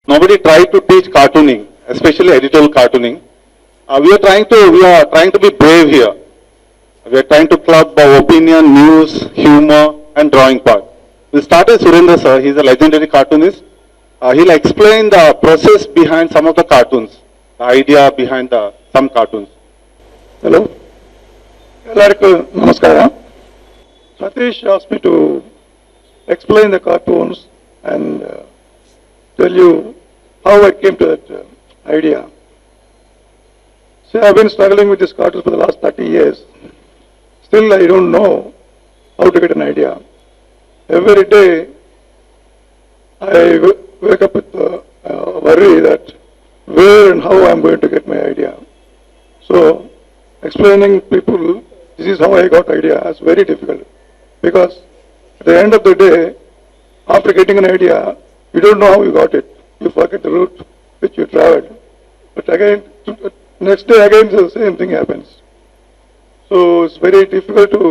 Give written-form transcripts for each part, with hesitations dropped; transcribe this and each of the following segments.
Nobody tried to teach cartooning, especially editorial cartooning. We are trying to be brave here. We are trying to club our opinion, news, humor, and drawing part. We started Surendra sir. He's a legendary cartoonist. He'll explain the process behind some of the cartoons, the idea behind some cartoons. Hello. ಎಲ್ಲರಿಗೂ ನಮಸ್ಕಾರ. Satish asked me to explain the cartoons and tell you how I came to that idea. See, I've been struggling with these cartoons for the last 30 years. Still, I don't know how to get an idea. Every day, I wake up with worry that where and how I'm going to get my idea. So, explaining people, this is how I got idea, is very difficult. Because at the end of the day, after getting an idea, you don't know how you got it. You forget the route which you traveled. But again, next day again the same thing happens. So it's very difficult to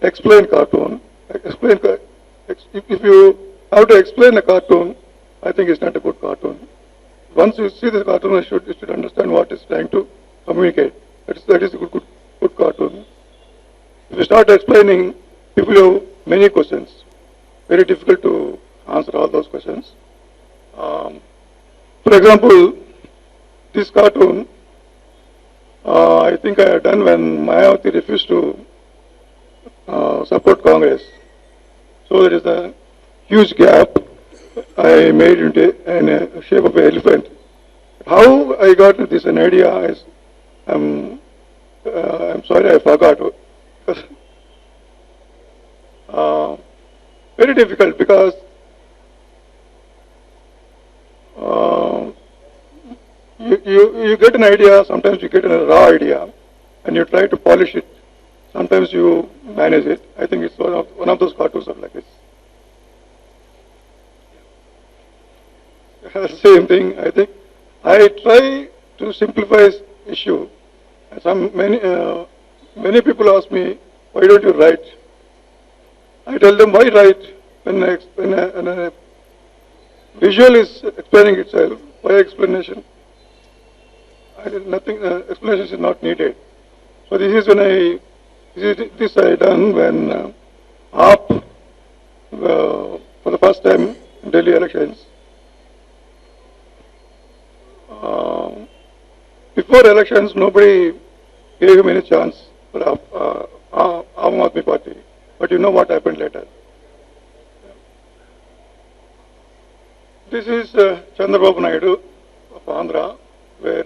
explain cartoon. If you have to explain a cartoon, I think it's not a good cartoon. Once you see the cartoon, you should understand what it's trying to communicate. That is a good cartoon. If you start explaining, people have many questions. Very difficult to answer all those questions. For example, this cartoon, I think I had done when Mayawati refused to support Congress. So there is a huge gap I made in the shape of an elephant. How I got this an idea is, I'm sorry I forgot. Very difficult because you get an idea, sometimes you get a raw idea and you try to polish it. Sometimes you manage it. I think it's one of those cartoons are like this. Same thing, I think. I try to simplify this issue. Many people ask me, why don't you write? I tell them, why write? When a visual is explaining itself, why explanation? Explanation is not needed. So this is when this I done when AAP for the first time in Delhi elections. Before elections, nobody gave him any chance for Aam Aadmi Party. But you know what happened later. This is Chandrababu Naidu of Andhra, where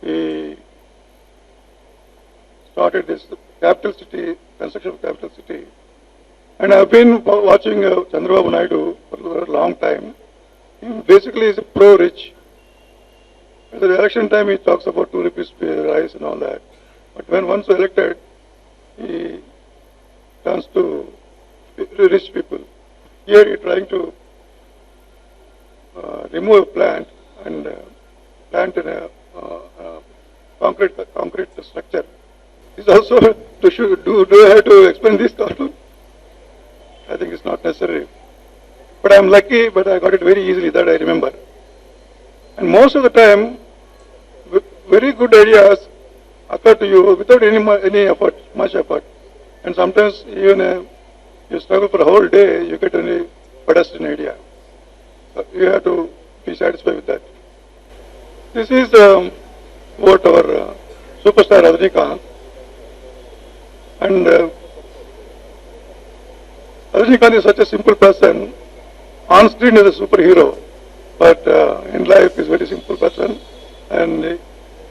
he started this capital city, construction of capital city. And I've been watching Chandrababu Naidu for a long time. He basically is a pro-rich. At the election time, he talks about 2 rupees rise and all that. But when once elected, he turns to rich people. Here, he's trying to remove a plant and plant in a concrete structure. This also do I have to explain this cartoon? I think it's not necessary. But I'm lucky, but I got it very easily, that I remember. And most of the time, very good ideas occur to you without any effort, much effort. And sometimes even you struggle for a whole day, you get any pedestrian idea. So you have to be satisfied with that. This is what our superstar Rajinikanth. And Rajinikanth is such a simple person. On screen is a superhero, but in life is a very simple person. And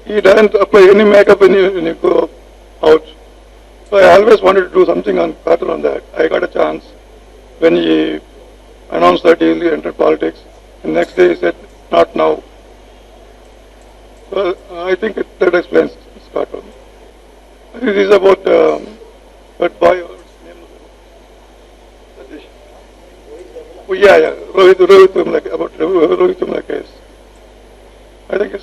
he doesn't apply any makeup when you go out. So I always wanted to do something on cartoon on that. I got a chance when he announced that he entered politics. And next day he said, not now. So I think that explains this cartoon. I think this is about that boy. Satish. Oh, yeah, Rohit about Rohit Tumla case. I think it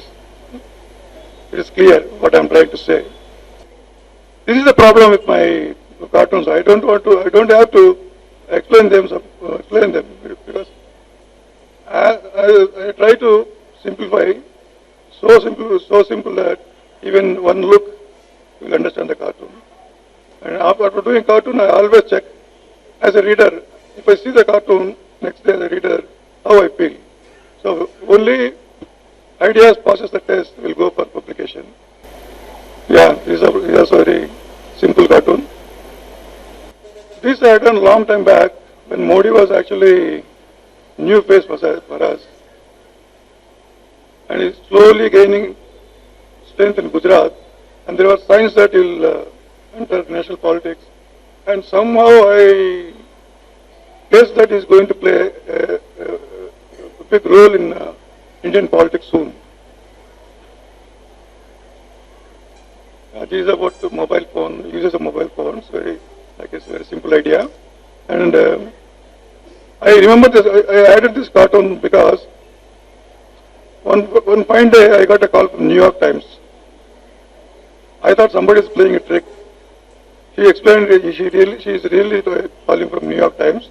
is clear what I'm trying to say. This is the problem with my cartoons. I don't have to explain them because I try to simplify, so simple that even one look will understand the cartoon. And after doing cartoon, I always check as a reader, if I see the cartoon, next day as a reader, how I feel. So only ideas passes the test will go for publication. Yeah, this is also a very simple cartoon. This I had done a long time back when Modi was actually new face for us. And he's slowly gaining strength in Gujarat. And there was signs that he'll enter national politics. And somehow I guess that he's going to play a big role in Indian politics soon. This is about the mobile phone, uses of mobile phones, very, like it's a very simple idea. And I remember this, I added this cartoon because one fine day I got a call from New York Times. I thought somebody is playing a trick. She explained she is really calling from New York Times,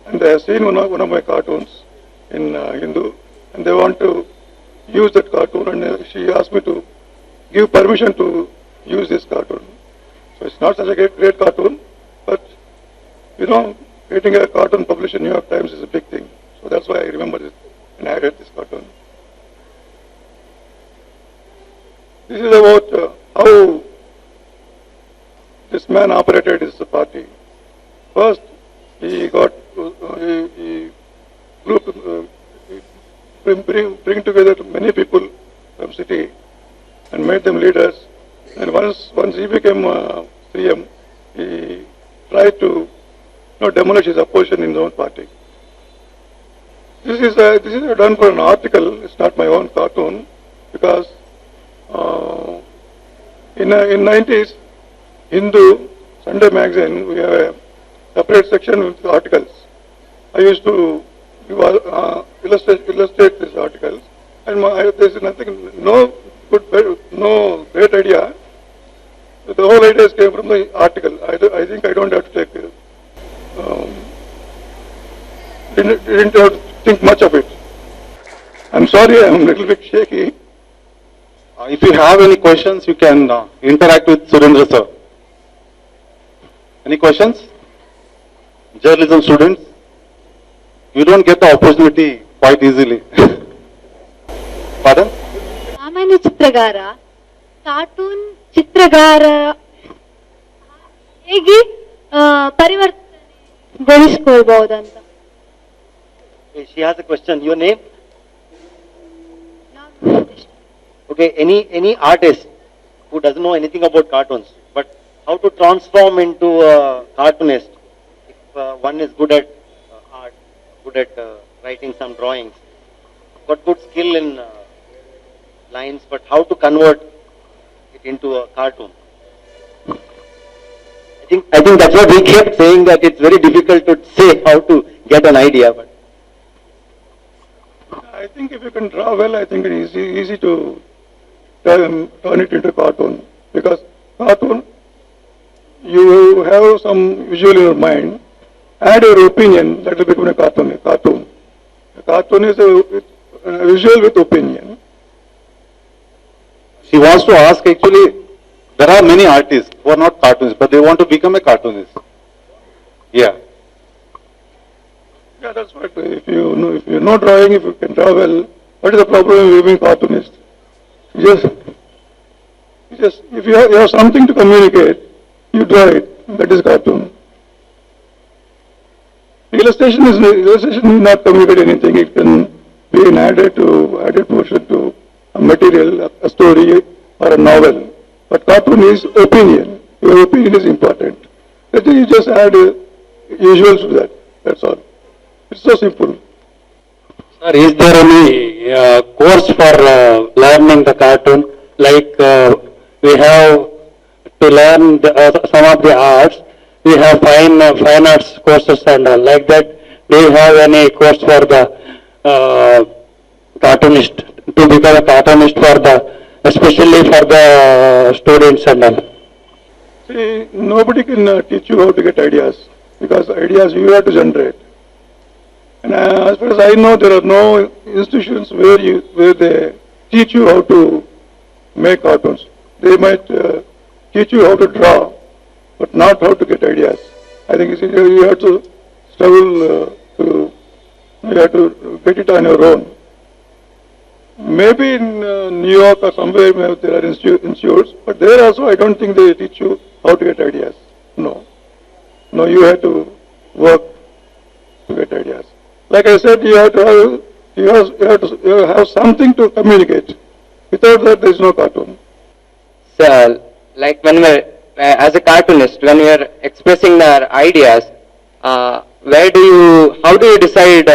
and they have seen one of my cartoons in Hindu, and they want to use that cartoon, and she asked me to give permission to use this cartoon. So it's not such a great cartoon, but you know, getting a cartoon published in New York Times is a big thing. So that's why I remember it and I added this cartoon. This is about how this man operated his party. First, he got he bring together many people from city and made them leaders. And once he became CM, he tried to demolish his opposition in his own party. This is done for an article. It's not my own cartoon because in 90s, Hindu Sunday magazine, we have a separate section with articles. I used to illustrate these articles, and there's nothing, no great idea. The whole ideas came from the article. I think I don't have to take didn't have to think much of it. I'm sorry, I'm a little bit shaky. If you have any questions, you can interact with Surendra sir. Any questions? Journalism students, you don't get the opportunity quite easily. Pardon? ಸಾಮಾನ್ಯ ಚಿತ್ರಗಾರ cartoon ಚಿತ್ರಗಾರ ಹೇಗೆ ಪರಿವರ್ತನೆಗೊಳಿಸಿಕೊಳ್ಬಹುದಂತ. She has a question. Your name? Okay, any artist who doesn't know anything about cartoons, but how to transform into a cartoonist. If one is good at art, good at writing some drawings, got good skill in lines, but how to convert it into a cartoon. I think that's what we kept saying, that it's very difficult to say how to get an idea. But I think if you can draw well, I think it is easy to turn it into a cartoon. Because cartoon, you have some visual in your mind, add your opinion, that will become a cartoon. A cartoon is a visual with opinion. She wants to ask, actually, there are many artists who are not cartoonists, but they want to become a cartoonist. Yeah. Yeah, that's what. If you know drawing, if you can draw well, what is the problem with being cartoonist? Just if you have something to communicate, you draw it. That is cartoon. Illustration is not communicate anything. It can be an added portion to a material, a story, or a novel. But cartoon is opinion. Your opinion is important. That you just add visuals to that. That's all. It's so simple. Sir, is there any course for learning the cartoon? Like we have to learn some of the arts. We have fine arts courses and all like that. Do you have any course for the cartoonist, to become a cartoonist for especially for the students and all? See, nobody can teach you how to get ideas, because ideas you have to generate. And as far as I know, there are no institutions where they teach you how to make cartoons. They might teach you how to draw, but not how to get ideas. I think you have to struggle you have to get it on your own. Maybe in New York or somewhere there are institutes, but there also I don't think they teach you how to get ideas. No. No, you have to work to get ideas. Like I said, you have to have something to communicate. Without that, there is no cartoon. So, like when we're, as a cartoonist, when we are expressing our ideas, how do you decide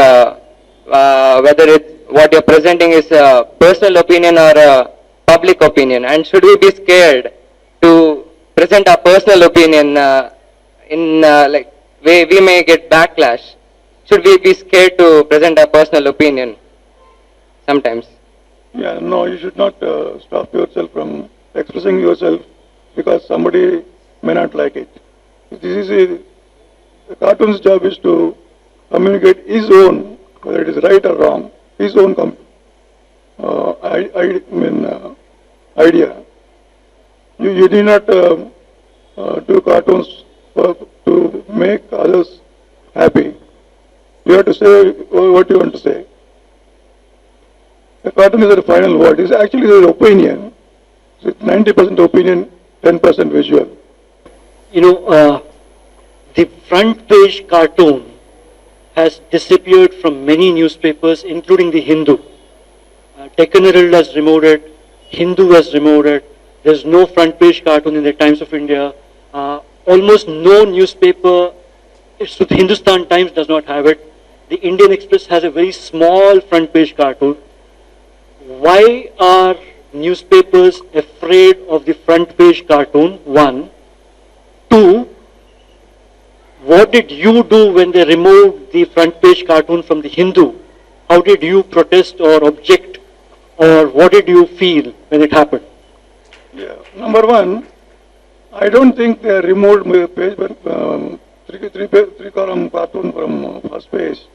whether what you're presenting is a personal opinion or a public opinion? And should we be scared to present our personal opinion like we may get backlash? Should we be scared to present our personal opinion sometimes? Yeah, no, you should not stop yourself from expressing yourself because somebody may not like it. This is the cartoon's job is to communicate his own, whether it is right or wrong, his own idea. You need not do cartoons to make others happy. You have to say what you want to say. The cartoon is the final word. It's actually their opinion. It's 90% opinion, 10% visual. You know, the front page cartoon has disappeared from many newspapers, including the Hindu. Deccan Herald has removed it, Hindu has removed it. There's no front page cartoon in the Times of India. Almost no newspaper, the Hindustan Times does not have it. The Indian Express has a very small front page cartoon. Why are newspapers afraid of the front page cartoon? One. Two, what did you do when they removed the front page cartoon from the Hindu? How did you protest or object, or what did you feel when it happened? Yeah. Number one, I don't think they removed my page, three column cartoon from first page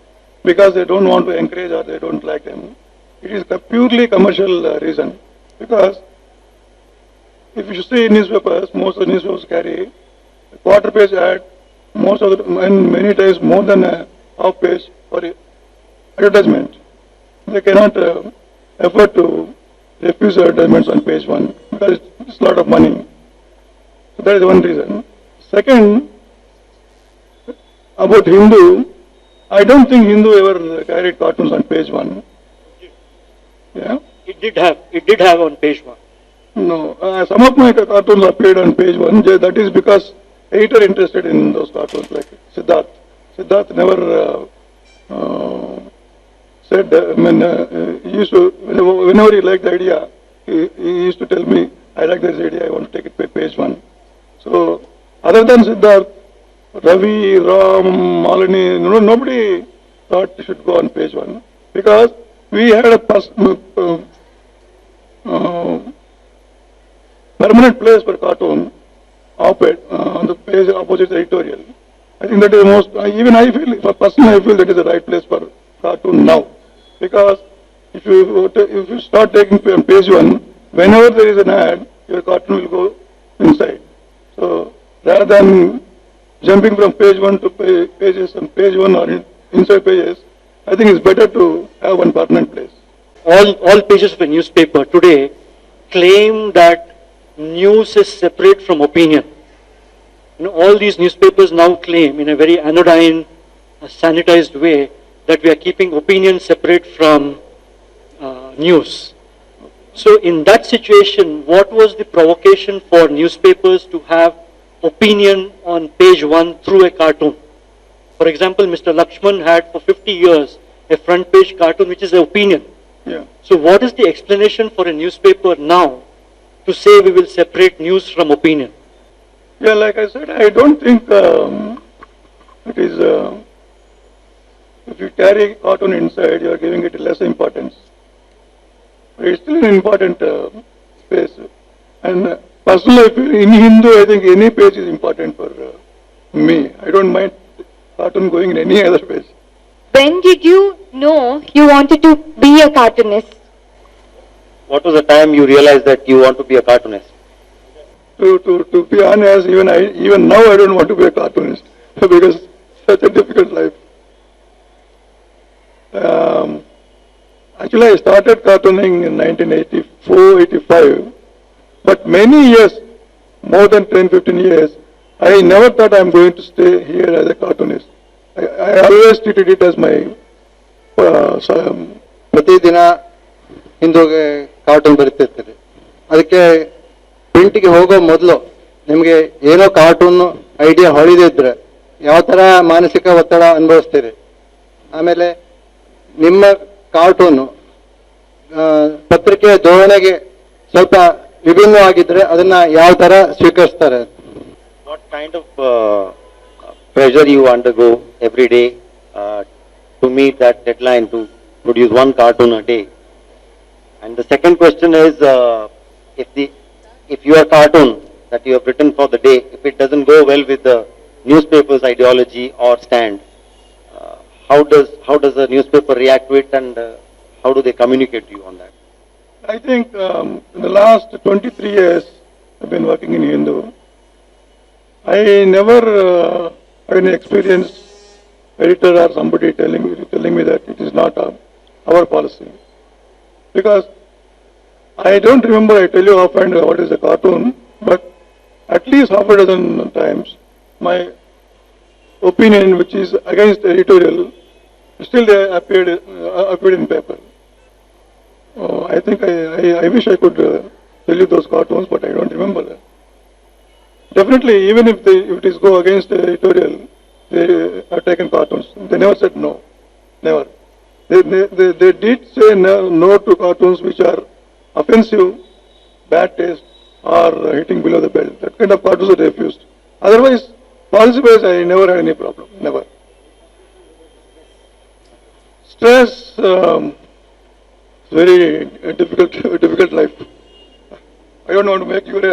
because they don't want to encourage or they don't like them. It is a purely commercial reason. Because if you see newspapers, most of the newspapers carry a quarter page ad, most of the, and many times more than a half page for advertisement. They cannot afford to refuse advertisements on page one because it's a lot of money. So that is one reason. Second, about Hindu, I don't think Hindu ever carried cartoons on page one. Yeah? It did have on page one. No, some of my cartoons appeared on page one. That is because editor interested in those cartoons, like Siddharth. Siddharth never said. He used to whenever he liked the idea, he used to tell me, "I like this idea. I want to take it to page one." So, other than Siddharth, Ravi, Ram, Malini, nobody thought it should go on page one because we had a permanent place for cartoon op-ed on the page opposite the editorial. I think that is the most, even I feel, personally I feel that is the right place for cartoon now. Because if you start taking on page one, whenever there is an ad, your cartoon will go inside. So rather than jumping from page one to pages on page one or inside pages, I think it's better to have one permanent place. All pages of a newspaper today claim that news is separate from opinion. You know, all these newspapers now claim in a very anodyne, sanitized way that we are keeping opinion separate from news. So in that situation, what was the provocation for newspapers to have opinion on page one through a cartoon? For example, Mr. Lakshman had for 50 years a front page cartoon which is an opinion. Yeah. So what is the explanation for a newspaper now to say we will separate news from opinion? Yeah, like I said, I don't think it is, if you carry cartoon inside, you are giving it less importance. It's still an important space. And personally, in Hindu, I think any page is important for me. I don't mind cartoon going in any other page. When did you know you wanted to be a cartoonist? What was the time you realized that you want to be a cartoonist? To be honest, even now I don't want to be a cartoonist because it's such a difficult life. Actually, I started cartooning in 1984-85, but many years, more than 10-15 years, I never thought I'm going to stay here as a cartoonist. I always treated it as my ಪ್ರತಿದಿನ ಹಿಂದೋಗಿ cartoon ಬರೀತಿರ್ತೀರಿ. ಅದಕ್ಕೆ ಪ್ರಿಂಟಿಗೆ ಹೋಗೋ ಮೊದಲು ನಿಮಗೆ ಏನೋ cartoon idea ಹೊಳಿದಿದ್ರೆ ಯಾವ ಥರ ಮಾನಸಿಕ ಒತ್ತಡ ಅನುಭವಿಸ್ತೀರಿ, ಆಮೇಲೆ ನಿಮ್ಮ ಕಾರ್ಟೂನು ಪತ್ರಿಕೆಯ ಧೋರಣೆಗೆ ಸ್ವಲ್ಪ ವಿಭಿನ್ನವಾಗಿದ್ರೆ ಅದನ್ನ ಯಾವ ಥರ ಸ್ವೀಕರಿಸ್ತಾರೆ? What kind of pressure you undergo every day to meet that deadline to produce one cartoon a day? And the second question is, if your cartoon that you have written for the day, if it doesn't go well with the newspaper's ideology or stand, how does the newspaper react to it, and how do they communicate to you on that? I think in the last 23 years I've been working in Hindu. I never had any experience, editor or somebody telling me that it is not our policy. Because I don't remember, I tell you offhand what is a cartoon, but at least half a dozen times my opinion, which is against editorial, still they appeared in paper. I think I wish I could tell you those cartoons, but I don't remember that. Definitely, even if it is go against editorial, they have taken cartoons. They never said no, never. They did say no to cartoons which are offensive, bad taste, or hitting below the belt. That kind of cartoons are refused. Otherwise, policy-wise, I never had any problem, never. Stress, very difficult life. I don't want to make your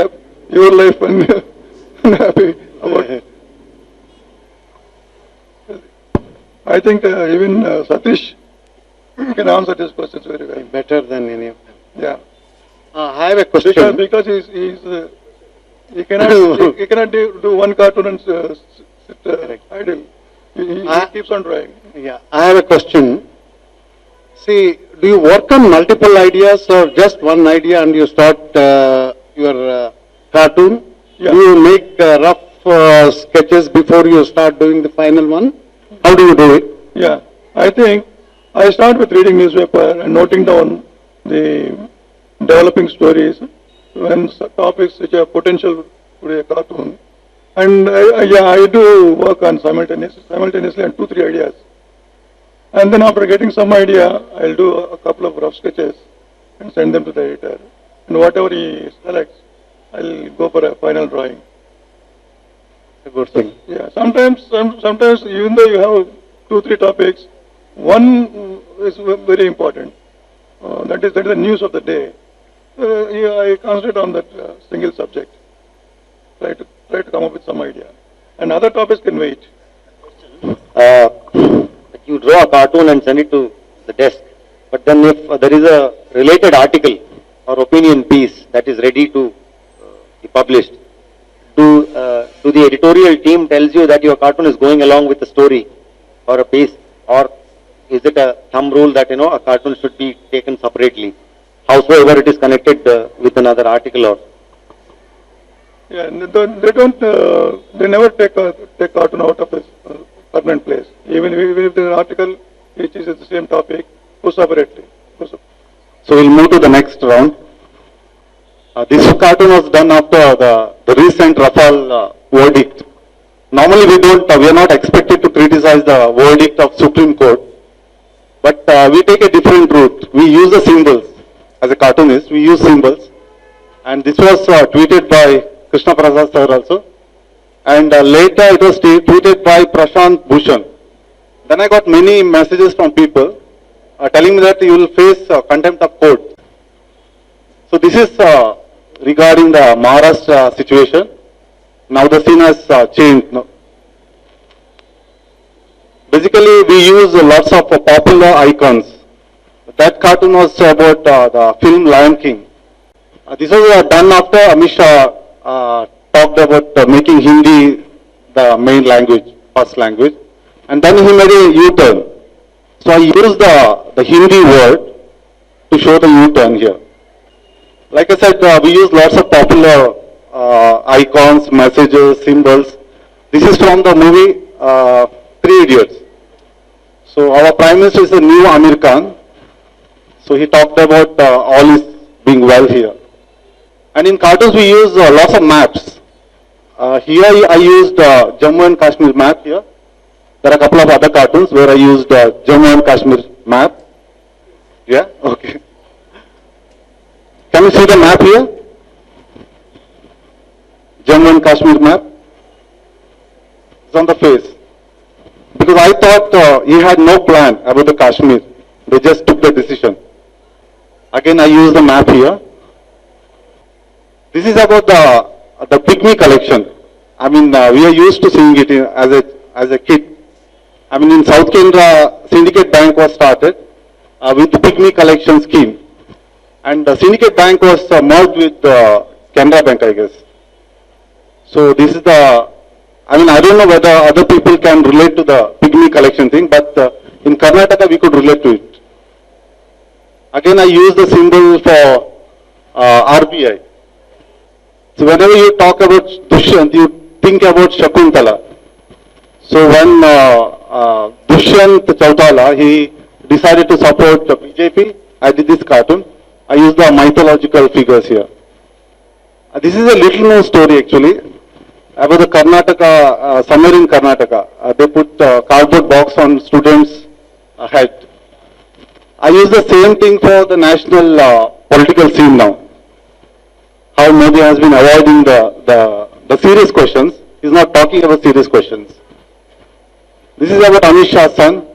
life unhappy about it. I think even Satish can answer these questions very well. Better than any of them. Yeah. I have a question. Because he cannot do one cartoon and sit idle. He keeps on trying. Yeah, I have a question. See, do you work on multiple ideas or just one idea and you start your cartoon? Yeah. Do you make rough sketches before you start doing the final one? How do you do it? Yeah. I think I start with reading newspaper and noting down the developing stories and topics which have potential to be a cartoon. And I do work on simultaneously on 2-3 ideas. And then after getting some idea, I'll do a couple of rough sketches and send them to the editor. And whatever he selects, I'll go for a final drawing. A good thing. Yeah. Sometimes even though you have 2-3 topics, one is very important. That is the news of the day. I concentrate on that single subject. Try to come up with some idea. And other topics can wait. You draw a cartoon and send it to the desk, but then if there is a related article or opinion piece that is ready to be published, do the editorial team tells you that your cartoon is going along with the story or a piece, or is it a thumb rule that a cartoon should be taken separately, howsoever it is connected with another article? Or Yeah, they never take cartoon out of its permanent place. Even if there's an article which is the same topic, go separately. So we'll move to the next round. This cartoon was done after the recent Rafale verdict. Normally we are not expected to criticize the verdict of Supreme Court, but we take a different route. We use the symbols. As a cartoonist, we use symbols. And this was tweeted by Krishna Prasad sir also. And later it was tweeted by Prashant Bhushan. Then I got many messages from people telling me that you will face contempt of court. So this is regarding the Maharashtra situation. Now the scene has changed. No? basically we use lots of popular icons. That cartoon was about the film Lion King. This was done after Amish talked about making Hindi the main language, first language, and then he made a U-turn. So I used the Hindi word to show the U-turn here. Like I said, we use lots of popular icons, messages, symbols. This is from the movie Three Idiots. So our Prime Minister is a new Amir Khan. So he talked about all is being well here. And in cartoons we use lots of maps. Here I used Jammu and Kashmir map here. There are a couple of other cartoons where I used Jammu and Kashmir map. Yeah, okay. Can you see the map here? Jammu and Kashmir map. It's on the face. Because I thought he had no plan about the Kashmir. They just took the decision. Again, I use the map here. This is about the pygmy collection. I mean, we are used to seeing it as a kid. I mean, in South Canada, Syndicate Bank was started with the pygmy collection scheme. And the Syndicate Bank was merged with Canada Bank, I guess. So this is I mean, I don't know whether other people can relate to the pygmy collection thing, but in Karnataka we could relate to it. Again, I use the symbol for RBI. So whenever you talk about Dushyant, you think about Shakuntala. So when Dushyant Chautala, he decided to support the BJP, I did this cartoon. I used the mythological figures here. This is a little known story actually about the Karnataka, somewhere in Karnataka. They put cardboard box on students' head. I use the same thing for the national political scene now. How Modi has been avoiding the serious questions. He's not talking about serious questions. This is about Amit Shah's son,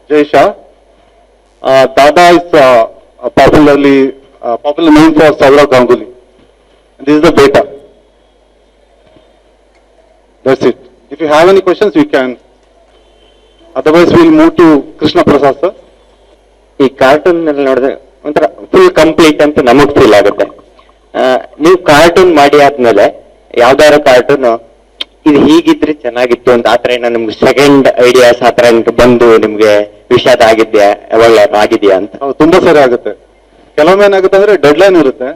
Jay Shah. Dada is popular name for Saurav Ganguly. And this is the beta. That's it. If you have any questions, we can. Otherwise, we'll move to Krishna Prasad, sir. ಈ cartoon ನೋಡಿದ್ರೆ ಒಂಥರ full complete ಅಂತ ನಮಗ್ feel ಆಗುತ್ತೆ. ನೀವು cartoon ಮಾಡಿ ಆದ್ಮೇಲೆ ಯಾವ್ದಾರ ಕಾರ್ಟೂನ್ ಇದು ಹೀಗಿದ್ರೆ ಚೆನ್ನಾಗಿತ್ತು ಅಂತ ಆತರ ಏನೋ ನಿಮ್ಗೆ ಸೆಕೆಂಡ್ ಐಡಿಯಾಸ್ ಆತರ ಬಂದು ನಿಮ್ಗೆ ವಿಷಾದ ಆಗಿದ್ಯಾ ಒಳ್ಳೆ ಆಗಿದ್ಯಾ ಅಂತ? ತುಂಬಾ ಸರಿ ಆಗುತ್ತೆ. ಕೆಲವೊಮ್ಮೆ ಏನಾಗುತ್ತೆ ಅಂದ್ರೆ ಡೆಡ್ ಲೈನ್ ಇರುತ್ತೆ,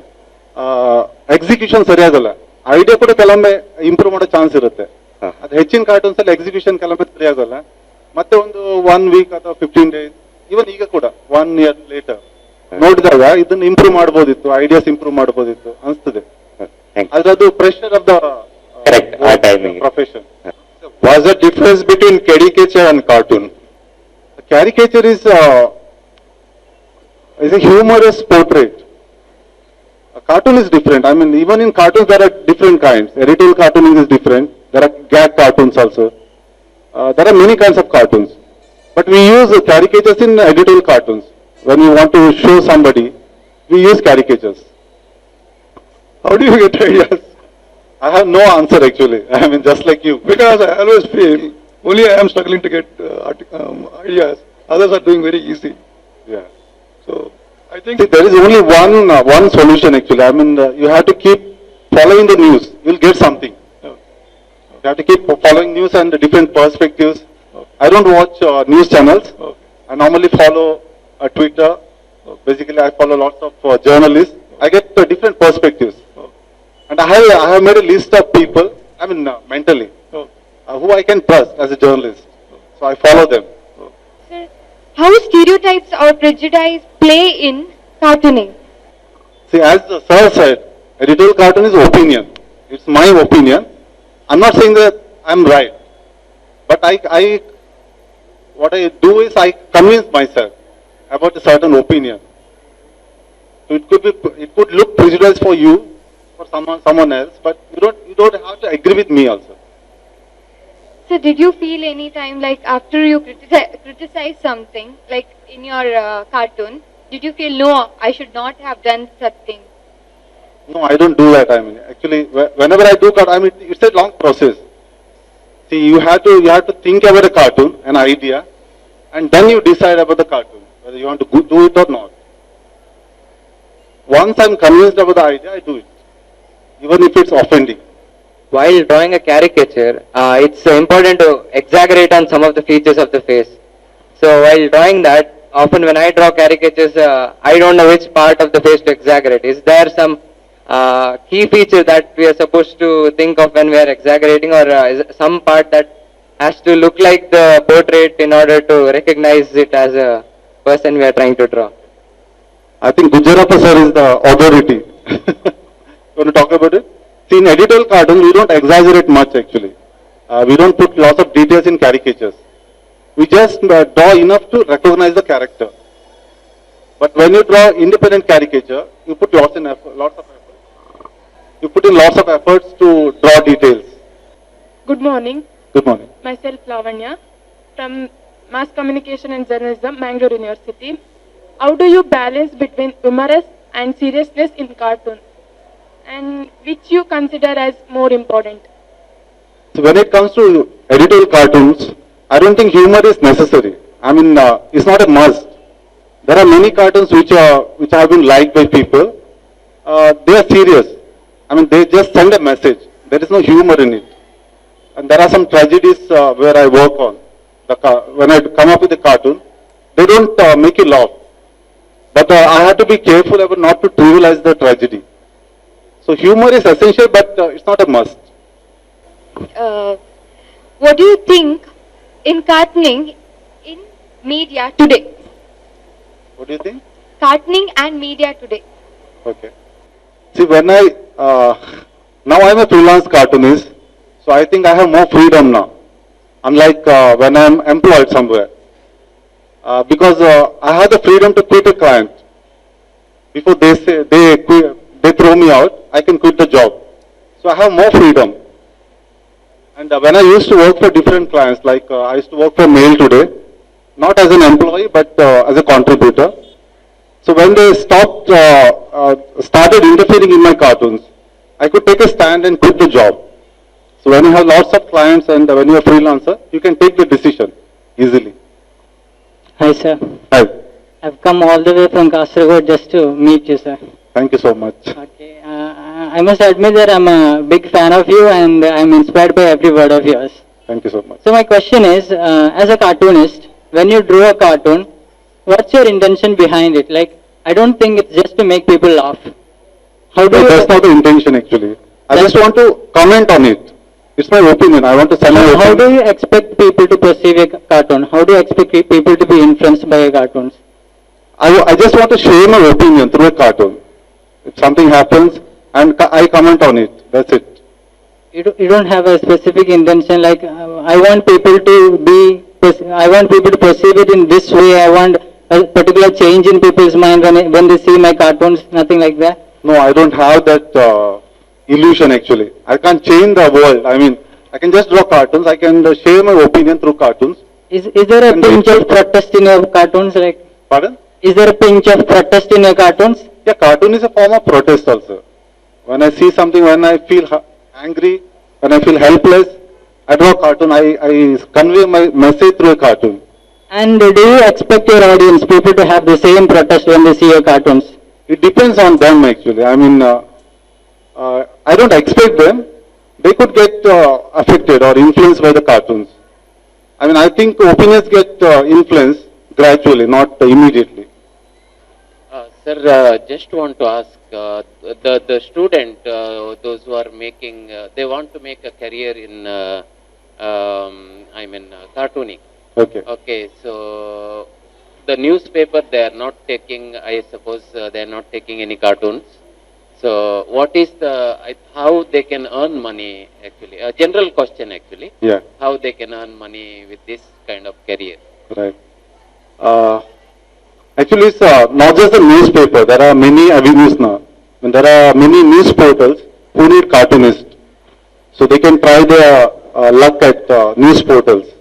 ಎಕ್ಸಿಕ್ಯೂಷನ್ ಸರಿಯಾಗಲ್ಲ. ಐಡಿಯಾ ಕೂಡ ಕೆಲವೊಮ್ಮೆ ಇಂಪ್ರೂವ್ ಮಾಡೋ ಚಾನ್ಸ್ ಇರುತ್ತೆ. ಅದು ಹೆಚ್ಚಿನ ಕಾರ್ಟೂನ್ಸ್ ಅಲ್ಲಿ ಎಕ್ಸಿಕ್ಯೂಷನ್ ಕೆಲವೊಮ್ಮೆ ಸರಿಯಾಗಲ್ಲ. ಮತ್ತೆ ಒಂದು 1 week ಅಥವಾ 15 days, ಇವನ್ ಈಗ ಕೂಡ 1 year ಲೇಟರ್ ನೋಡಿದಾಗ ಇದನ್ನ ಇಂಪ್ರೂವ್ ಮಾಡಬಹುದಿತ್ತು, ಐಡಿಯಾಸ್ ಇಂಪ್ರೂವ್ ಮಾಡಬಹುದಿತ್ತು ಅನ್ಸ್ತದೆ. ಆದ್ರೆ ಅದು pressure of the profession. What's the difference between caricature and cartoon? Caricature is a humorous portrait. A cartoon is different. I mean, even in cartoons there are different kinds. Editorial cartooning is different. There are gag cartoons also. There are many kinds of cartoons. But we use caricatures in editorial cartoons. When we want to show somebody, we use caricatures. How do you get ideas? I have no answer actually. I mean, just like you. Because I always feel only I am struggling to get ideas. Others are doing very easy. Yeah. So I think there is only one solution actually. I mean, you have to keep following the news. You'll get something. You have to keep following news and different perspectives. I don't watch news channels. I normally follow Twitter. Basically, I follow lots of journalists. I get different perspectives. And I have made a list of people, I mean mentally, who I can trust as a journalist. So I follow them. Sir, how stereotypes or prejudice play in cartooning? See, as the sir said, editorial cartoon is opinion. It's my opinion. I'm not saying that I'm right. But what I do is I convince myself about a certain opinion. So it could look prejudiced for you, for someone else, but you don't have to agree with me also. So did you feel any time like after you criticize something, like in your cartoon, did you feel no, I should not have done such thing? No, I don't do that. I mean, actually, whenever I do cartoon, I mean, it's a long process. See, you have to think about a cartoon, an idea, and then you decide about the cartoon, whether you want to do it or not. Once I'm convinced about the idea, I do it, even if it's offending. While drawing a caricature, it's important to exaggerate on some of the features of the face. So while drawing that, often when I draw caricatures, I don't know which part of the face to exaggerate. Is there some key feature that we are supposed to think of when we are exaggerating, or is it some part that has to look like the portrait in order to recognize it as a person we are trying to draw? I think Gujarappa sir is the authority. You want to talk about it? See, in editorial cartoon, we don't exaggerate much actually. We don't put lots of details in caricatures. We just draw enough to recognize the character. But when you draw independent caricature, you put lots of effort. You put in lots of efforts to draw details. Good morning. Good morning. Myself Lavanya from Mass Communication and Journalism, Mangalore University. How do you balance between humorous and seriousness in cartoon? And which you consider as more important? So when it comes to editorial cartoons, I don't think humor is necessary. I mean, it's not a must. There are many cartoons which have been liked by people. They are serious. I mean, they just send a message. There is no humor in it. And there are some tragedies where I work on. When I come up with a cartoon, they don't make you laugh. But I have to be careful about not to trivialize the tragedy. So humor is essential, but it's not a must. What do you think in cartooning in media today? What do you think? Cartooning and media today. Okay. See, when now I'm a freelance cartoonist, so I think I have more freedom now. Unlike when I'm employed somewhere. Because I have the freedom to quit a client. Before they say, they throw me out, I can quit the job. So I have more freedom. And when I used to work for different clients, like I used to work for Mail Today, not as an employee, but as a contributor. So when they started interfering in my cartoons, I could take a stand and quit the job. So when you have lots of clients and when you are a freelancer, you can take the decision easily. Hi sir. Hi. I've come all the way from Kasaragod just to meet you, sir. Thank you so much. Okay. I must admit that I'm a big fan of you and I'm inspired by every word of yours. Thank you so much. So my question is, as a cartoonist, when you draw a cartoon, what's your intention behind it? Like, I don't think it's just to make people laugh. How do you... That's not the intention actually. I just want to comment on it. It's my opinion. I want to send my opinion. How do you expect people to perceive a cartoon? How do you expect people to be influenced by cartoons? I just want to share my opinion through a cartoon. If something happens and I comment on it, that's it. You don't have a specific intention like I want people to perceive it in this way. I want a particular change in people's mind when they see my cartoons. Nothing like that. No, I don't have that illusion actually. I can't change the world. I mean, I can just draw cartoons. I can share my opinion through cartoons. Is there a pinch of protest in your cartoons? Like, pardon? Is there a pinch of protest in your cartoons? Yeah, cartoon is a form of protest also. When I see something, when I feel angry, when I feel helpless, I draw a cartoon. I convey my message through a cartoon. And do you expect your audience, people to have the same protest when they see your cartoons? It depends on them actually. I mean, I don't expect them. They could get affected or influenced by the cartoons. I mean, I think opinions get influenced gradually, not immediately. Sir, just want to ask, the student, those who are making, they want to make a career in, cartooning. Okay. Okay, so the newspaper, they are not taking, I suppose, they are not taking any cartoons. So what is how they can earn money actually? A general question actually. Yeah. How they can earn money with this kind of career? Right. Actually, it's not just a newspaper. There are many avenues now. And there are many news portals who need cartoonists. So they can try their luck at news portals.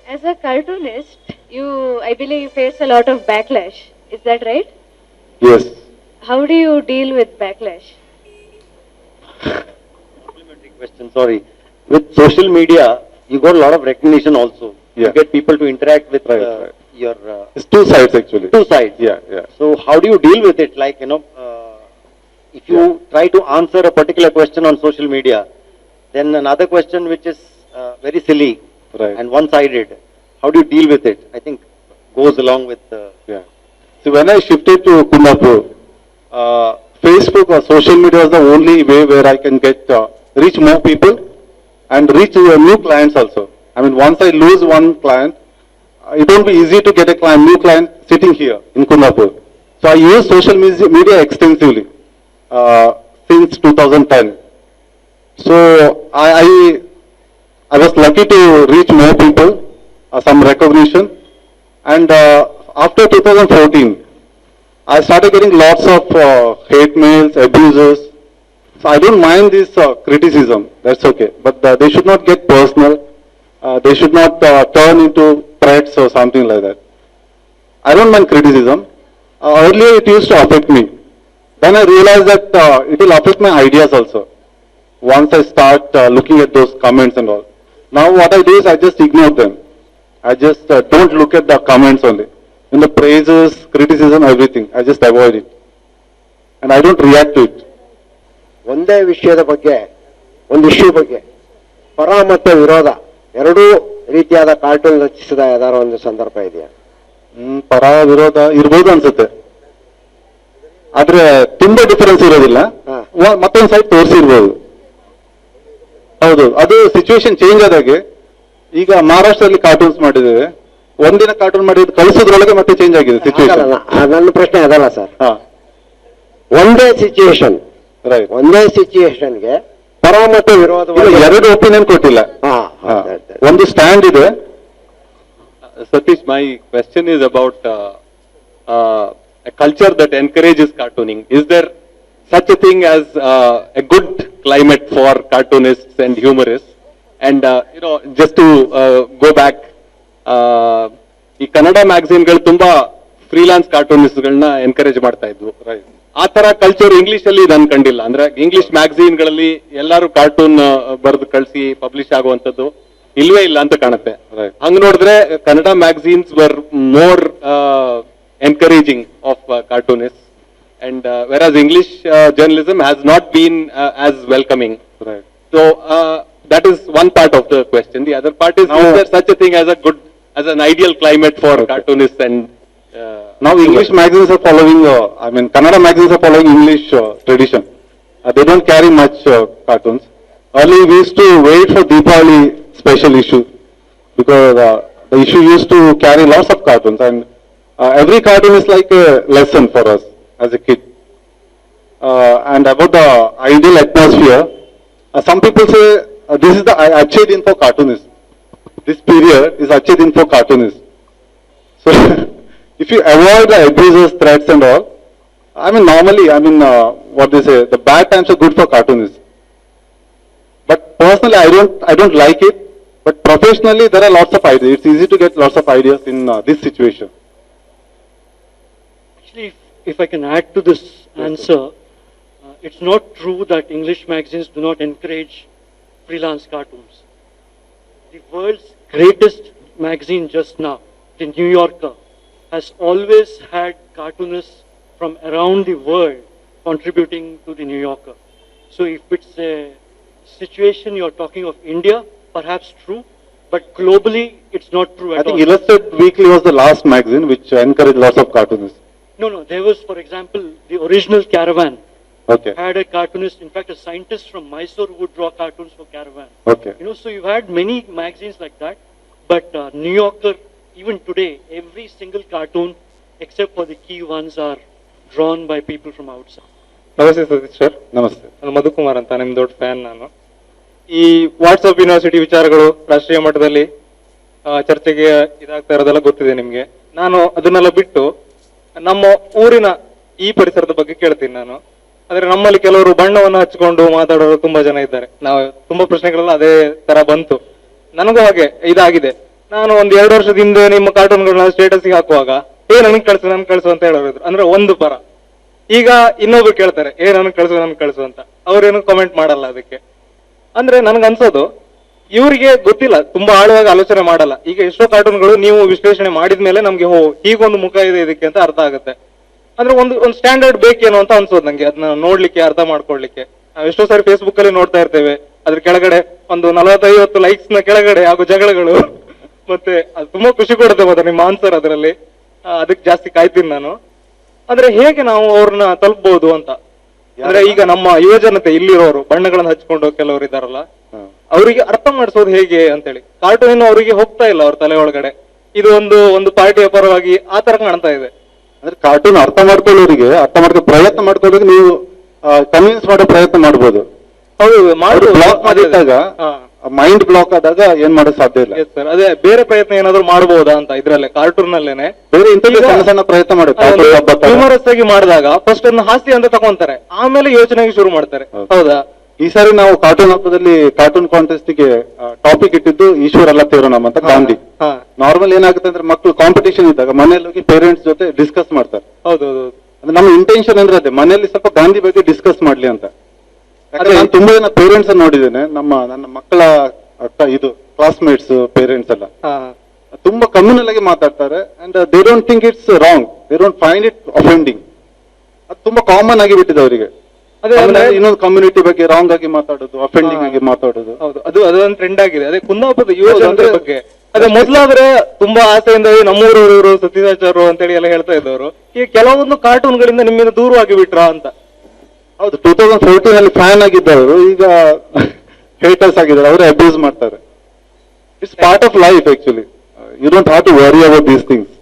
As a cartoonist, I believe you face a lot of backlash. Is that right? Yes. How do you deal with backlash? Supplementary question, sorry. with social media, you got a lot of recognition also. Yeah. You get people to interact with Right. your. It's two sides actually. Two sides. Yeah, yeah. So how do you deal with it? Like, if you try to answer a particular question on social media, then another question which is very silly Right. and one-sided, how do you deal with it? I think goes along with Yeah. See, when I shifted to Kundapura, Facebook or social media is the only way where I can get reach more people and reach new clients also. I mean, once I lose one client, it won't be easy to get a client, new client sitting here in Kundapura. So I use social media extensively since 2010. So I was lucky to reach more people, some recognition, and after 2014, I started getting lots of hate mails, abuses. So I don't mind this criticism, that's okay, but they should not get personal. They should not turn into threats or something like that. I don't mind criticism. Earlier it used to affect me. Then I realized that it will affect my ideas also. Once I start looking at those comments and all. Now what I do is I just ignore them. I just don't look at the comments only. In the praises, criticism, everything. I just avoid it. And I don't react to it. ಒಂದೇ ವಿಷಯದ ಬಗ್ಗೆ, ಒಂದು issue ಬಗ್ಗೆ ಪರ ಮತ್ತು ವಿರೋಧ ಎರಡೂ ರೀತಿಯಾದ ಕಾರ್ಟೂನ್ ರಚಿಸಿದ ಯಾವ್ದಾರ ಒಂದು ಸಂದರ್ಭ ಇದೆಯಾ? ಪರ ವಿರೋಧ ಇರ್ಬೋದು ಅನ್ಸುತ್ತೆ, ಆದ್ರೆ ತುಂಬಾ ಡಿಫರೆನ್ಸ್ ಇರೋದಿಲ್ಲ. ಮತ್ತೊಂದ್ ಸೈಡ್ ತೋರಿಸಿರ್ಬೋದು. ಹೌದು, ಅದು ಸಿಚುವೇಶನ್ ಚೇಂಜ್ ಆದಾಗೆ. ಈಗ ಮಹಾರಾಷ್ಟ್ರದಲ್ಲಿ ಕಾರ್ಟೂನ್ಸ್ ಮಾಡಿದ್ದೇವೆ, ಒಂದಿನ ಕಾರ್ಟೂನ್ ಮಾಡಿದ್ದು ಕಳಿಸೋದ್ರೊಳಗೆ ಮತ್ತೆ ಚೇಂಜ್ ಆಗಿದೆ ಸಿಚುವೇಶನ್. ನನ್ನ ಪ್ರಶ್ನೆ ಅದಲ್ಲ ಸರ್. ಒಂದೇ ಸಿಚುಯೇಷನ್, ಒಂದೇ ಸಿಚುಯೇಷನ್ಗೆ ಪರ ಮತ್ತು ವಿರೋಧ ಎರಡು ಒಪಿನಿಯನ್ ಕೊಟ್ಟಿಲ್ಲ, ಒಂದು ಸ್ಟ್ಯಾಂಡ್ ಇದೆ. Satish, my question is about a culture that encourages cartooning. Is there such a thing as a good climate for cartoonists and humorists? And just to go back, ಈ ಕನ್ನಡ ಮ್ಯಾಗಝಿನ್ಗಳು ತುಂಬಾ ಫ್ರೀಲಾನ್ಸ್ ಕಾರ್ಟೂನಿಸ್ಟ್ಗಳನ್ನ ಎನ್ಕರೇಜ್ ಮಾಡ್ತಾ ಇದ್ವು. ಆ ತರ culture English ಅಲ್ಲಿ ನಾನು ಕಂಡಿಲ್ಲ. ಅಂದ್ರೆ ಇಂಗ್ಲಿಷ್ ಮ್ಯಾಗಝಿನ್ಗಳಲ್ಲಿ ಎಲ್ಲರೂ ಕಾರ್ಟೂನ್ ಬರೆದು ಕಳಿಸಿ ಪಬ್ಲಿಷ್ ಆಗುವಂತದ್ದು ಇಲ್ವೇ ಇಲ್ಲ ಅಂತ ಕಾಣುತ್ತೆ. ಹಂಗ ನೋಡಿದ್ರೆ Kannada magazines were more encouraging of cartoonist, and versus English journalism has not been as welcoming. So that is one part of the question. The other part is there such a thing as an ideal climate for cartoonists and now English magazines are following, Kannada magazines are following English tradition. They don't carry much cartoons. Early we used to wait for Deepavali special issue because the issue used to carry lots of cartoons, and every cartoon is like a lesson for us as a kid. And about the ideal atmosphere, some people say this is the achieved in for cartoonists. This period is achieved in for cartoonists. So if you avoid the abuses, threats and all, normally, what they say, the bad times are good for cartoonists. But personally, I don't like it. But professionally, there are lots of ideas. It's easy to get lots of ideas in this situation. Actually, if I can add to this answer, it's not true that English magazines do not encourage freelance cartoons. The world's greatest magazine just now, The New Yorker, has always had cartoonists from around the world contributing to The New Yorker. So if it's a situation you're talking of India, perhaps true, but globally it's not true at all. I think Illustrated Weekly was the last magazine which encouraged lots of cartoonists. No, there was, for example, the original Caravan. Okay. Had a cartoonist, in fact, a scientist from Mysore who would draw cartoons for Caravan. Okay. So you had many magazines like that, but New Yorker, even today, every single cartoon, except for the key ones, are drawn by people from outside. ನಮಸ್ತೆ Satish sir. ನಮಸ್ತೆ. ನಾನು ಮಧುಕುಮಾರ್ ಅಂತ, ನಿಮ್ ದೊಡ್ಡ fan ನಾನು. ಈ WhatsApp university ವಿಚಾರಗಳು ರಾಷ್ಟ್ರೀಯ ಮಟ್ಟದಲ್ಲಿ ಚರ್ಚೆಗೆ ಇದಾಗ್ತಾ ಇರೋದೆಲ್ಲ ಗೊತ್ತಿದೆ ನಿಮ್ಗೆ. ನಾನು ಅದನ್ನೆಲ್ಲ ಬಿಟ್ಟು ನಮ್ಮ ಊರಿನ ಈ ಪರಿಸರದ ಬಗ್ಗೆ ಕೇಳ್ತೀನಿ ನಾನು. ಆದ್ರೆ ನಮ್ಮಲ್ಲಿ ಕೆಲವರು ಬಣ್ಣವನ್ನು ಹಚ್ಕೊಂಡು ಮಾತಾಡೋರು ತುಂಬಾ ಜನ ಇದ್ದಾರೆ. ನಾವು ತುಂಬಾ ಪ್ರಶ್ನೆಗಳೆಲ್ಲ ಅದೇ ತರ ಬಂತು. ನನಗೂ ಹಾಗೆ ಇದಾಗಿದೆ. ನಾನು ಒಂದ್ 2 ವರ್ಷದ ಹಿಂದೆ ನಿಮ್ಮ ಕಾರ್ಟೂನ್ಗಳನ್ನ ಸ್ಟೇಟಸ್ಗೆ ಹಾಕುವಾಗ ನನ್ಗೆ ಕಳ್ಸು ಅಂತ ಹೇಳೋರು. ಅಂದ್ರೆ ಒಂದು ಪರ. ಈಗ ಇನ್ನೊಬ್ರು ಕೇಳ್ತಾರೆ ನನಗೆ ಕಳ್ಸು ಅಂತ. ಅವ್ರೇನು ಕಾಮೆಂಟ್ ಮಾಡಲ್ಲ ಅದಕ್ಕೆ. ಅಂದ್ರೆ ನನ್ಗನ್ಸೋದು ಇವರಿಗೆ ಗೊತ್ತಿಲ್ಲ, ತುಂಬಾ ಆಳವಾಗಿ ಆಲೋಚನೆ ಮಾಡಲ್ಲ. ಈಗ ಎಷ್ಟೋ ಕಾರ್ಟೂನ್ಗಳು ನೀವು ವಿಶ್ಲೇಷಣೆ ಮಾಡಿದ್ಮೇಲೆ ನಮ್ಗೆ ಹೀಗೊಂದು ಮುಖ ಇದೆ ಇದಕ್ಕೆ ಅಂತ ಅರ್ಥ ಆಗುತ್ತೆ. ಅಂದ್ರೆ ಒಂದು ಸ್ಟ್ಯಾಂಡರ್ಡ್ ಬೇಕೇನೋ ಅಂತ ಅನ್ಸೋದು ನಂಗೆ, ಅದನ್ನ ನೋಡ್ಲಿಕ್ಕೆ, ಅರ್ಥ ಮಾಡ್ಕೊಳ್ಲಿಕ್ಕೆ. ನಾವು ಎಷ್ಟೋ ಸಾರಿ ಫೇಸ್ಬುಕ್ ಅಲ್ಲಿ ನೋಡ್ತಾ ಇರ್ತೇವೆ, ಅದ್ರ ಕೆಳಗಡೆ ಒಂದು 40-50 ಲೈಕ್ಸ್ ನ ಕೆಳಗಡೆ ಆಗೋ ಜಗಳಗಳು ಮತ್ತೆ ಅದು ತುಂಬಾ ಖುಷಿ ಕೊಡುತ್ತೆ ಮತ್ತೆ ನಿಮ್ಮ ಆನ್ಸರ್ ಅದರಲ್ಲಿ. ಅದಕ್ಕೆ ಜಾಸ್ತಿ ಕಾಯ್ತೀನಿ ನಾನು. ಅಂದ್ರೆ ಹೇಗೆ ನಾವು ಅವ್ರನ್ನ ತಲುಪಬಹುದು ಅಂತ, ಅಂದ್ರೆ ಈಗ ನಮ್ಮ ಯುವಜನತೆ ಇಲ್ಲಿರೋರು ಬಣ್ಣಗಳನ್ನ ಹಚ್ಕೊಂಡು ಕೆಲವರು ಇದಾರಲ್ಲ, ಅವರಿಗೆ ಅರ್ಥ ಮಾಡಿಸೋದು ಹೇಗೆ ಅಂತೇಳಿ. ಕಾರ್ಟೂನ್ ಅವರಿಗೆ ಹೋಗ್ತಾ ಇಲ್ಲ ಅವ್ರ ತಲೆ ಒಳಗಡೆ, ಇದು ಒಂದು ಪಾರ್ಟಿಯ ಪರವಾಗಿ ಆ ತರ ಕಾಣ್ತಾ ಇದೆ. ಅಂದ್ರೆ ಕಾರ್ಟೂನ್ ಅರ್ಥ ಮಾಡ್ಕೊಳ್ಳೋರಿಗೆ, ಪ್ರಯತ್ನ ಮಾಡ್ಕೊಳ್ಳೋರಿಗೆ ನೀವು ಕನ್ವಿನ್ಸ್ ಮಾಡೋ ಪ್ರಯತ್ನ ಮಾಡ್ಬೋದು. ಹೌದು, ಬ್ಲಾಕ್ ಮಾಡಿದಾಗ, ಮೈಂಡ್ ಬ್ಲಾಕ್ ಆದಾಗ ಏನ್ ಮಾಡೋದು ಸಾಧ್ಯ ಇಲ್ಲ. ಸರ್, ಅದೇ ಬೇರೆ ಪ್ರಯತ್ನ ಏನಾದ್ರು ಮಾಡಬಹುದಾ ಅಂತ ಇದ್ರಲ್ಲೇ, ಕಾರ್ಟೂನ್ ನಲ್ಲೇನೆ ಬೇರೆ ಇಂಥದ್ದು ಸಣ್ಣ ಸಣ್ಣ ಪ್ರಯತ್ನ ಮಾಡುತ್ತೆ. ಹ್ಯೂಮರಸ್ ಆಗಿ ಮಾಡಿದಾಗ ಫಸ್ಟ್ ಅದನ್ನ ಹಾಸ್ಯ ಅಂತ ತಗೊಂತಾರೆ, ಆಮೇಲೆ ಯೋಚನೆಗೆ ಶುರು ಮಾಡ್ತಾರೆ. ಹೌದಾ? ಈ ಸಾರಿ ನಾವು ಕಾರ್ಟೂನ್ ಹಬ್ಬದಲ್ಲಿ ಕಾರ್ಟೂನ್ ಕಾಂಟೆಸ್ಟ್ ಗೆ ಟಾಪಿಕ್ ಇಟ್ಟಿದ್ದು ಈಶ್ವರಲ್ಲ ತೀರೋನಮ್ ಅಂತ ಗಾಂಧಿ. ನಾರ್ಮಲ್ ಏನಾಗುತ್ತೆ ಅಂದ್ರೆ ಮಕ್ಕಳು ಕಾಂಪಿಟೇಷನ್ ಇದ್ದಾಗ ಮನೆಯಲ್ಲಿ ಹೋಗಿ ಪೇರೆಂಟ್ಸ್ ಜೊತೆ ಡಿಸ್ಕಸ್ ಮಾಡ್ತಾರೆ. ಹೌದೌದು. ನಮ್ಮ ಇಂಟೆನ್ಷನ್ ಅಂದ್ರೆ ಅದೇ, ಮನೆಯಲ್ಲಿ ಸ್ವಲ್ಪ ಗಾಂಧಿ ಬಗ್ಗೆ ಡಿಸ್ಕಸ್ ಮಾಡ್ಲಿ ಅಂತ. ನಾನು ತುಂಬಾ ಜನ ಪೇರೆಂಟ್ಸ್ ಅನ್ನು ನೋಡಿದ್ದೇನೆ, ನನ್ನ ಮಕ್ಕಳ ಕ್ಲಾಸ್ಮೇಟ್ಸ್ ಪೇರೆಂಟ್ಸ್ ಎಲ್ಲ ತುಂಬಾ ಕಮ್ಯುನಲ್ ಆಗಿ ಮಾತಾಡ್ತಾರೆ. And they don't think it's wrong, they don't find it offending. ಅದು ತುಂಬಾ ಕಾಮನ್ ಆಗಿ ಬಿಟ್ಟಿದೆ ಅವರಿಗೆ. ಅದೇ ಇನ್ನೊಂದು ಕಮ್ಯುನಿಟಿ ಬಗ್ಗೆ ರಾಂಗ್ ಆಗಿ ಮಾತಾಡೋದು, ಅಫೆಂಡಿಂಗ್ ಆಗಿ ಮಾತಾಡೋದು. ಹೌದು, ಅದೊಂದು ಟ್ರೆಂಡ್ ಆಗಿದೆ. ಅದೇ ಕುಂದಾಪುರದ ಯುವಜನತೆ ಬಗ್ಗೆ ಅದೇ ಮೊದ್ಲಾದ್ರೆ ತುಂಬಾ ಆಸೆಯಿಂದ ನಮ್ಮೂರವರು ಸತೀಶ್ ಆಚಾರ್ಯ ಅಂತೇಳಿ ಎಲ್ಲ ಹೇಳ್ತಾ ಇದ್ದವರು, ಈಗ ಕೆಲವೊಂದು ಕಾರ್ಟೂನ್ಗಳಿಂದ ನಿಮ್ಮಿಂದ ದೂರವಾಗಿ ಬಿಟ್ರಾ ಅಂತ. ಹೌದು, 2014 ಅಲ್ಲಿ ಫ್ಯಾನ್ ಆಗಿದ್ದವರು ಈಗ ಹೇಟರ್ಸ್ ಆಗಿದ್ದಾರೆ, ಅವರೇ ಅಬ್ಯೂಸ್ ಮಾಡ್ತಾರೆ. It's part of life actually. You don't have to worry about these things.